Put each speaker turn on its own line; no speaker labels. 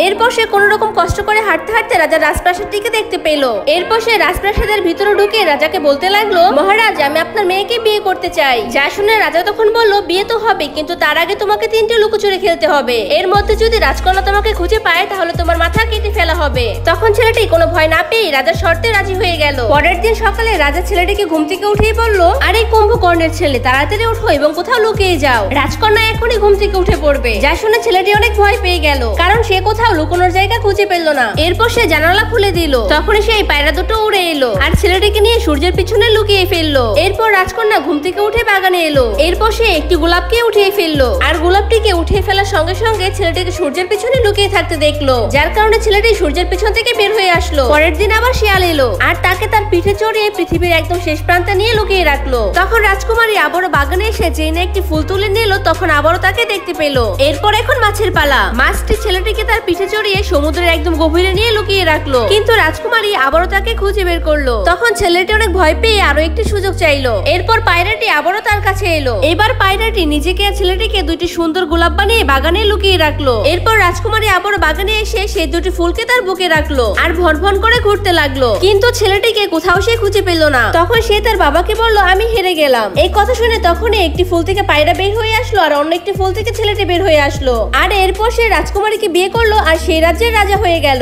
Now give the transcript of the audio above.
এরপর সে কোন রকম কষ্ট করে হাঁটতে হাঁটতে রাজার রাজপ্রাসাদটিকে দেখতে পেল। এরপর সে রাজপ্রাসাদের ভিতরে ঢুকে রাজাকে বলতে লাগলো, মহারাজ, আমি আপনার মেয়েকে বিয়ে করতে চাই। যা শুনে রাজা তখন বলল, বিয়ে তো হবে, কিন্তু তার আগে তোমাকে 3টে লুকোচুরি খেলতে হবে। এর মধ্যে যদি রাজকন্যা তোমাকে খুঁজে পায় তাহলে তোমার মাথা কেটে ফেলা হবে। তখন ছেলেটি কোনো ভয় না পেয়ে রাজার শর্তে রাজি হয়ে গেল। পরের দিন সকালে রাজা ছেলেটিকে ঘুম থেকে উঠিয়ে বলল, আরে কুম্ভকর্ণের ছেলে, তাড়াতাড়ি উঠো এবং কোথাও লুকিয়ে যাও। রাজকন্যা এখনই ঘুম থেকে উঠে পড়বে। যা শুনে ছেলেটি অনেক ভয় পেয়ে গেল, কারণ সে কোথাও লুকোনোর জায়গা খুঁজে পেল না। এরপর সে জানালা খুলে দিল। তখনই সেই পায়রা দুটো উড়ে এলো আর ছেলেটিকে নিয়ে সূর্যের পিছনে লুকিয়ে ফেললো। এরপর রাজকন্যা ঘুম থেকে উঠে বাগানে এলো। এরপর সে একটি গোলাপকে উঠিয়ে ফেললো আর গোলাপটিকে উঠিয়ে ফেলার সঙ্গে সঙ্গে ছেলেটিকে সূর্যের পিছনে লুকিয়ে থাকতে দেখলো, যার কারণে ছেলেটি সূর্যের পিছন থেকে বের হয়ে আসলো। পরের দিন আবার শিয়াল এলো আর তাকে তার পিঠে চড়িয়ে পৃথিবীর একদম শেষ প্রান্তে নিয়ে লুকিয়ে রাখলো। তখন রাজকুমারী আবারও বাগানে এসে জেনে একটি ফুল তুলে নিল। তখন আবারও তাকে দেখতে পেল। এরপর এখন মাছের পালা। মাছটি ছেলেটিকে তার পিঠে চড়িয়ে সমুদ্রের একদম গভীরে নিয়ে লুকিয়ে রাখলো, কিন্তু রাজকুমারী আবারও তাকে খুঁজে বের করলো। তখন ছেলেটি অনেক ভয় পেয়ে আরো একটি সুযোগ চাইলো। এরপর পায়রাটি আবারও তার কাছে এলো। এবার পায়রাটি নিজেকে আর ছেলেটিকে দুইটি সুন্দর গোলাপ বানিয়ে বাগানে লুকিয়ে রাখলো। এরপর রাজকুমারী আবারও বাগানে এসে সেই দুটি ফুলকে তার বুকে রাখলো আর ভন ভন করে ঘুরতে লাগলো, কিন্তু ছেলেটিকে কোথাও সে খুঁজে পেল না। তখন সে তার বাবাকে বলল, আমি হেরে গেলাম। এই কথা শুনে তখনই একটি ফুল থেকে পায়রা বের হয়ে আসলো আর অন্য একটি ফুল থেকে ছেলেটি বের হয়ে আসলো। আর এরপর সে রাজকুমারীকে বিয়ে করলো আর সেই রাজ্যের রাজা হয়ে গেল।